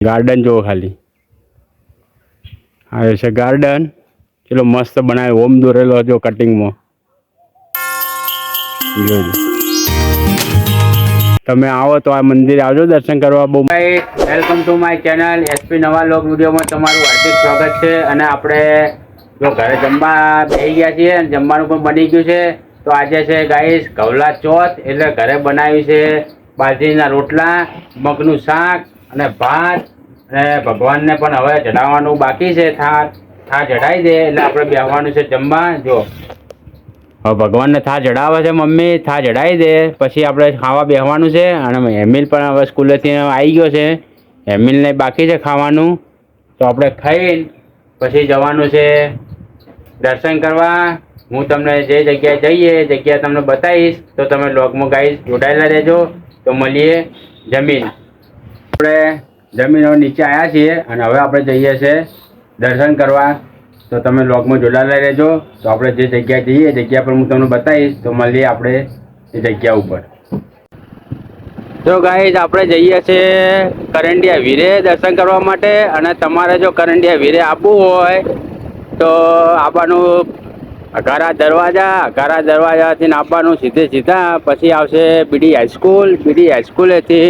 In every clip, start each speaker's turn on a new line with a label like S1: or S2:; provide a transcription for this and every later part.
S1: Garden જો ખાલી આ છે ગાર્ડન ચલો મસ્ત બનાવ્યો ઓમ દોરેલો જો કટિંગમાં જોજો તમે આવો તો આ મંદિર આવજો દર્શન કરવા બહુ welcome to my channel SP નવા લોક વિડીયોમાં તમારું હાર્દિક સ્વાગત છે અને આપણે જો ઘરે જમવા બેસી ગયા છીએ અને જમવાનું પણ બની ગયું છે તો આજે છે ગાઈસ ઘવલા ચોથ એટલે ઘરે બનાવ્યું છે બાજરીના રોટલા મગનું શાક અને ભાત અને ભગવાનને પણ હવે ચડાવવાનું બાકી છે થા ચડાવી દે એટલે આપણે બેસવાનું છે જમવા જો હવે ભગવાનને થા ચડાવે છે મમ્મી થા ચડાવી દે પછી આપણે ખાવા બેસવાનું છે અને હેમિલ પણ હવે સ્કૂલેથી આવી ગયો છે હેમિલને બાકી છે ખાવાનું તો આપણે ખાઈને પછી જવાનું છે દર્શન કરવા હું તમને જે જગ્યાએ જઈએ એ જગ્યા તમને બતાવીશ તો તમે લોગમાં ગાઈસ જોડાયેલા રહેજો તો મળીએ જમીન આપણે જમીન હવે નીચે આવ્યા છીએ અને હવે આપણે જઈએ છીએ દર્શન કરવા તો તમે લોગમાં જોડાયેલા રહેજો તો આપણે જે જગ્યાએ જઈએ એ જગ્યા પર હું તમને બતાવીશ તો મળીએ આપણે એ જગ્યા ઉપર તો ગાઈસ આપણે જઈએ છીએ કરંડિયા વીરે દર્શન કરવા માટે અને તમારે જો કરંડિયા વીરે આવવું હોય તો આવવાનું અઘારા દરવાજાથી આવવાનું સીધા પછી આવશે બીડી હાઈસ્કૂલેથી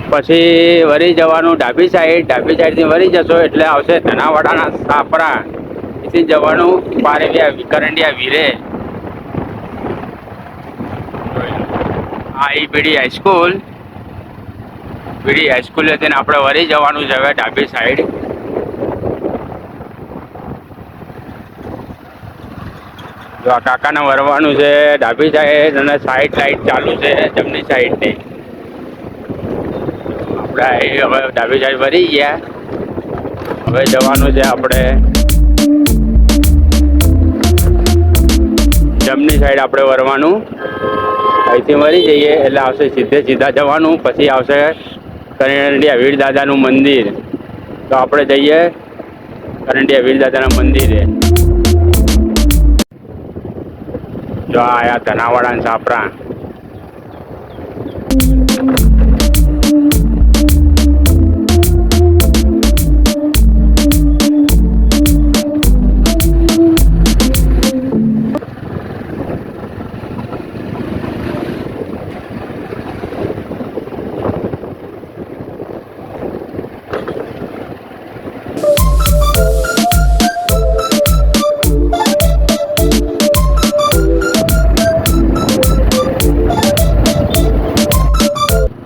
S1: પછી વળી જવાનું ડાબી સાઈડથી વળી જશો એટલે આવશે ધનાવાડાના સાપરા એથી જવાનું કરંડિયા વીરે આ એ બીડી હાઈસ્કૂલેથી આપણે વળી જવાનું છે હવે ડાબી સાઈડ જો આ કાકાને વરવાનું છે ડાબી સાઈડ અને સાઈડ લાઈટ ચાલુ છે જમણી સાઈડની આપણે હવે ડાબી સાઈડ વળી ગયા હવે જવાનું છે આપણે જમણી સાઈડ આપણે વરવાનું અહીંથી વળી જઈએ એટલે આવશે સીધા જવાનું પછી આવશે કરંડિયા વીર દાદાનું મંદિર તો આપણે જઈએ કરંડિયા વીર દાદાના મંદિરે જો આયા ધનાવાડા સાપરા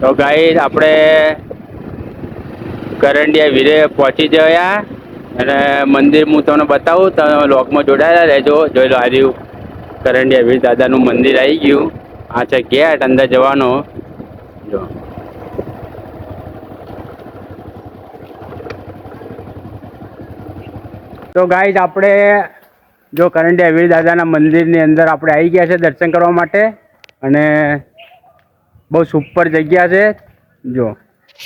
S1: તો ગાઈસ આપણે કરંડિયા વીરે પહોંચી ગયા અને મંદિર હું તમને બતાવું તમે લોકમાં જોડાયેલા રહેજો જોઈ લો આવ્યું કરંડિયા વીર દાદાનું મંદિર આવી ગયું આ છે ગેટ અંદર જવાનો જો તો ગાઈસ આપણે જો કરંડિયા વીર દાદાના મંદિરની અંદર આપણે આવી ગયા છે દર્શન કરવા માટે અને બહુ સુપર જગ્યા છે જો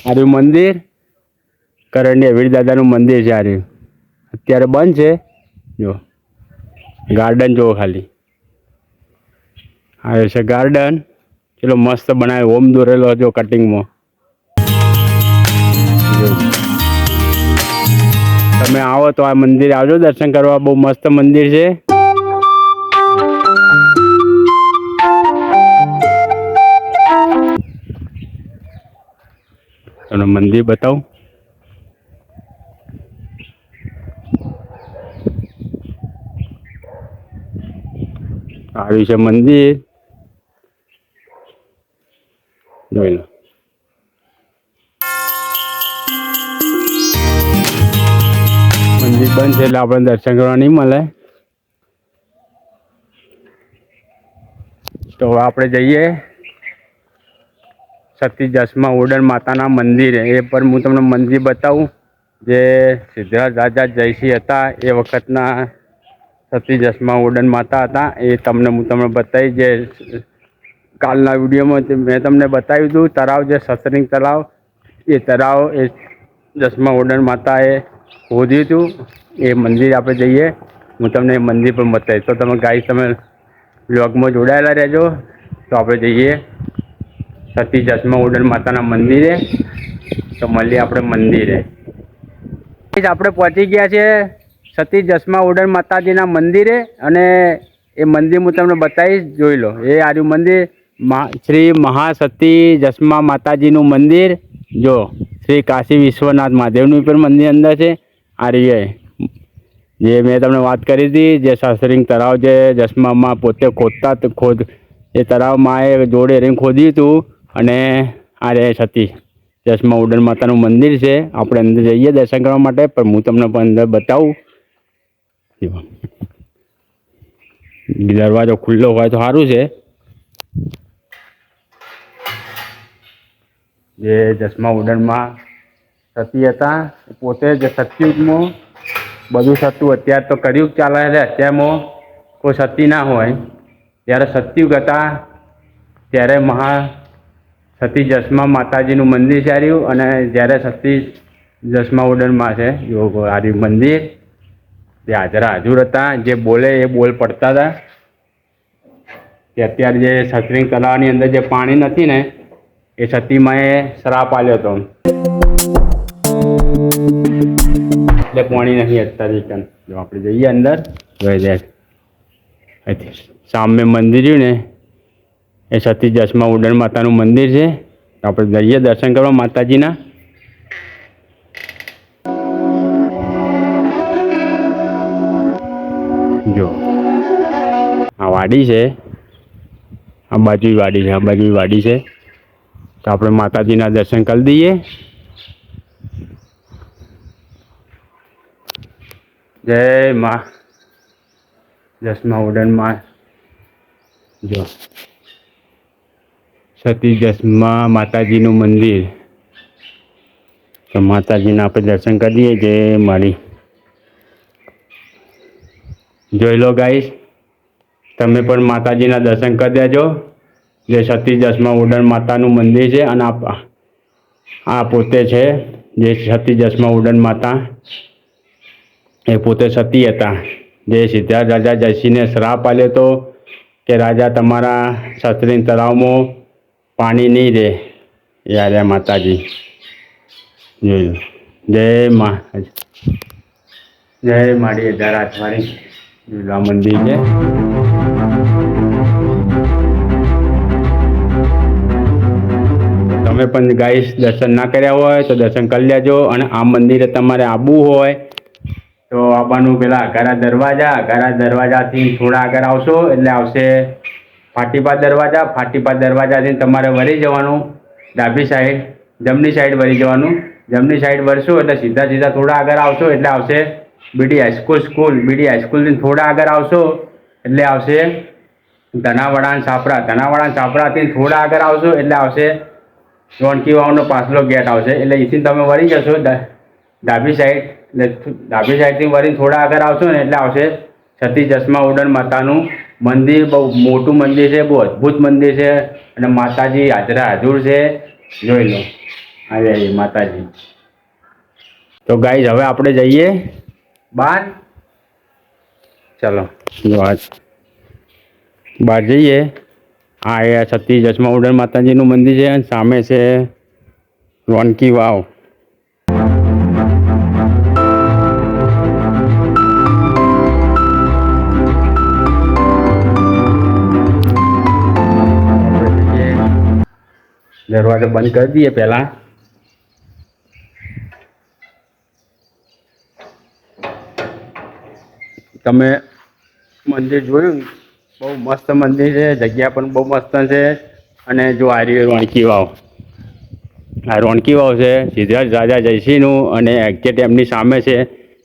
S1: આર્યું મંદિર કરંડિયા વીર દાદાનું મંદિર છે આર્યું અત્યારે બંધ છે જો ગાર્ડન જો ખાલી આ છે ગાર્ડન ચલો મસ્ત બનાવ્યો ઓમ દોરેલો જો કટિંગમાં જો તમે આવો તો આ મંદિર આવજો દર્શન કરવા બહુ મસ્ત મંદિર છે તમને મંદિર બતાવું આવ્યું છે મંદિર જોઈ લો મંદિર બંધ છે એટલે આપણે દર્શન કરવા નહીં મળે તો આપણે જઈએ સતી જસમાં ઓડણ માતાના મંદિર એ પર હું તમને મંદિર બતાવું જે સિદ્ધરાજ રાજા જયસિંહ હતા એ વખતના સતી જસમાં ઓડણ માતા હતા એ હું તમને બતાવી જે કાલના વિડીયોમાં મેં તમને બતાવ્યું હતું તળાવ જે સતરંગ તળાવ એ તળાવ એ જસમાં ઓડણ માતાએ ખોદ્યું હતું એ મંદિર આપણે જઈએ હું તમને એ મંદિર પણ બતાવીશ તો તમે ગાઈસ તમે વ્લોગમાં જોડાયેલા રહેજો તો આપણે જઈએ સતી જસમાં ઓડણ માતાના મંદિરે તો મળીએ આપણે મંદિરે. આપણે પહોંચી ગયા છે સતી જસ્મા ઉડન માતાજીના મંદિરે, અને એ મંદિર હું તમને બતાવીશ, જોઈ લો. એ આર્યું મંદિર શ્રી મહાસતી જસ્મા માતાજીનું મંદિર. જો શ્રી કાશી વિશ્વનાથ મહાદેવનું પણ મંદિર અંદર છે. આ રહ્યું જે મેં તમને વાત કરી હતી, જે શાસ્ત્રીંગ તળાવ જે જસ્મામાં પોતે ખોદતા એ તળાવમાં એ જોડે રહીને ખોદ્યું હતું. અને આ રે સતી જસ્મા ઉડન માતાનું મંદિર છે. આપણે અંદર જઈએ દર્શન કરવા માટે, પણ હું તમને પણ અંદર બતાવું. દરવાજો ખુલ્લો હોય તો સારું છે. જે જસ્મા ઉડનમાં સતી હતા, પોતે જ સતયુગમાં બધું થતું. અત્યારે તો કળિયુગ ચાલે છે, અત્યારમાં કોઈ સતી ના હોય. જ્યારે સતયુગ હતા ત્યારે સતી જસ્મા માતાજીનું મંદિર છે આર્યું. અને જ્યારે સતી જસ્મા ઉડનમાં છે જો આર્યું મંદિર, જે હાજર હતા, જે બોલે એ બોલ પડતા હતા. કે અત્યારે જે સતરીંગ તળાવની અંદર જે પાણી નથી ને, એ સતીમાએ શ્રાપ આપ્યો હતો, એટલે પાણી નથી અત્યારે. જો આપણે જઈએ અંદર, સામે મંદિર રહ્યું ને, એ સતી જસ્મા ઉડન માતાનું મંદિર છે. આપણે જઈએ દર્શન કરવા માતાજીના. જો આ વાડી છે, આ બાજુ વાડી છે, આ બાજુ વાડી છે. તો આપણે માતાજીના દર્શન કરી દઈએ. જય મા જસ્મા ઉડનમાં. જો સતી જસ્મા માતાજીનું મંદિર. તો માતાજીના આપણે દર્શન કરીએ. જય મારી. જોઈ લો ગાઈસ, તમે પણ માતાજીના દર્શન કરી દેજો. જે સતી જસ્મા ઉડન માતાનું મંદિર છે. અને આ પોતે છે જે સતી જસ્મા ઉડન માતા, એ પોતે સતી હતા. જે સિદ્ધાર્થ રાજા જયસિંહને શ્રાપ આપ્યો હતો કે રાજા તમારા સતરીંગ તળાવમાં પાણી નહીં રહે. એ આર્યા માતાજી. જોઈ લો. જય મા, જય મારી 1000 હાથવાળી. આ મંદિર છે. તમે પણ ગાઈસ દર્શન ના કર્યા હોય તો દર્શન કરી લેજો. અને આ મંદિરે તમારે આવવું હોય તો આવવાનું પેલા અઘારા દરવાજાથી થોડા આગળ આવશો એટલે આવશે ફાટીપા દરવાજા. ફાટીપા દરવાજાથી તમારે વળી જવાનું ડાબી સાઈડ, જમણી સાઈડ વળી જવાનું. જમણી સાઈડ વળશો એટલે સીધા થોડા આગળ આવશો એટલે આવશે બીડી હાઈસ્કૂલ. બીડી હાઈસ્કૂલથી થોડા આગળ આવશો એટલે આવશે ધનાવડાન છાપરા. ધનાવડાન છાપરાથી થોડા આગળ આવશો એટલે આવશે રોનકી વાવનો પાછલો ગેટ આવશે. એટલે અહીંથી તમે વળી જશો ડાબી સાઈડ. એટલે ડાબી સાઈડથી વળીને થોડા આગળ આવશો ને એટલે આવશે સતી જસ્મા ઉડન માતાનું મંદિર. બહુ મોટું મંદિર છે, બહુ અદ્ભુત મંદિર છે. અને માતાજી હાજર છે. જોઈ લો, આવી માતાજી. તો ગાઈઝ હવે આપણે જઈએ બહાર. ચલો બહાર જઈએ. આ સતી જસ્મા ઉડન માતાજીનું મંદિર છે. અને સામે છે રોનકી વાવ. દરવાજો બંધ કરી દઈએ પહેલા. તમે મંદિર જોયું, બહુ મસ્ત મંદિર છે. જગ્યા પણ બહુ મસ્ત છે. અને જો આ રહ્યું રોનકી વાવ. આ રોનકી વાવ છે સિદ્ધાર્થ રાજા જયસિંહનું. અને એક્ઝેક્ટ એમની સામે છે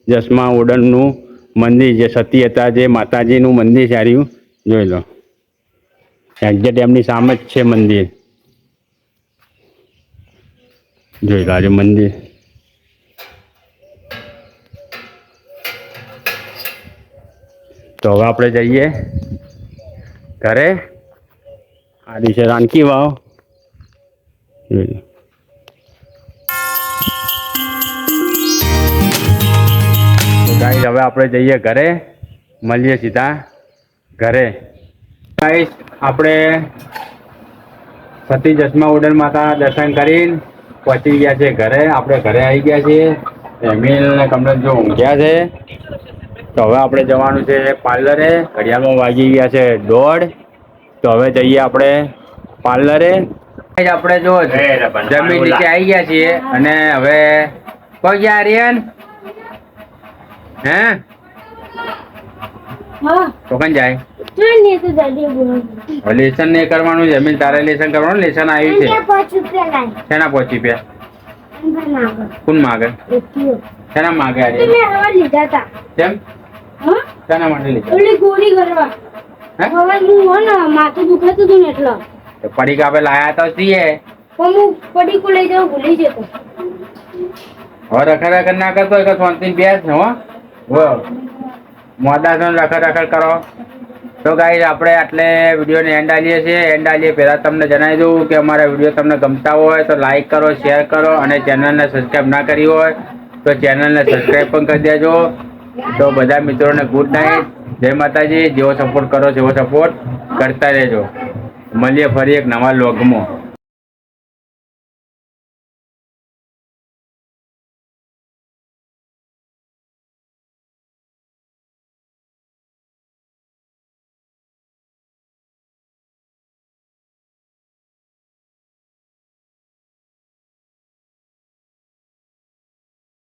S1: જસ્મા ઉડનનું મંદિર, જે સતી હતા જે માતાજીનું મંદિર છે. આ રહ્યું જોઈ લો, એક્ઝેક્ટ એમની સામે જ છે મંદિર. જોઈ લો આજે મંદિર. તો હવે આપણે જઈએ ઘરે. આ છે રાનકી વાવ. જોઈ લો. તો ગાઈસ હવે આપણે જઈએ ઘરે. મળીએ સીધા ઘરે. ગાઈસ આપણે સતી જસ્મા ઉડન માતા દર્શન કરીને પહોંચી ગયા છે ઘરે. આપણે ઘરે આવી ગયા છીએ. એમિલ ને કમલેશ જો ઊંઘ્યા છે. તો હવે આપણે જવાનું છે પાર્લરે. ઘડિયાળમાં વાગી ગયા છે 1:30. તો હવે જઈએ આપણે પાર્લરે. આપણે જો જમીન નીચે આવી ગયા છીએ અને હવે કોઈ ગયા આર્યન હે તો કઈ જાય લેસન નહીં કરવાનું. જમીન તારે લેસન કરવાનું. લેસન આવ્યું છે. શેના 5 રૂપિયા કોણ માગે? શેના માગે? કેમ શેના માટે લીધા?
S2: માથું દુખાતું હતું ને એટલે
S1: પડીકા આપણે લાયા તો છીએ.
S2: હું પડીકું લઈ જાઉં ભૂલી જતો.
S1: હવે રખડ ના કરતો શાંતિ બેસ હો મોડા રખડ કરો. તો ગાઈસ આપણે આટલે વિડીયોને એન્ડ આલીએ છીએ. એન્ડ આલીએ પહેલાં તમને જણાવી દઉં કે અમારા વિડીયો તમને ગમતા હોય તો લાઈક કરો, શેર કરો અને ચેનલને સબસ્ક્રાઈબ ના કરી હોય તો ચેનલને સબસ્ક્રાઈબ પણ કરી દેજો. તો બધા મિત્રોને ગુડ નાઇટ. જય માતાજી. જેવો સપોર્ટ કરો જેવો સપોર્ટ કરતા રહેજો. મળીએ ફરી એક નવા વ્લોગમાં.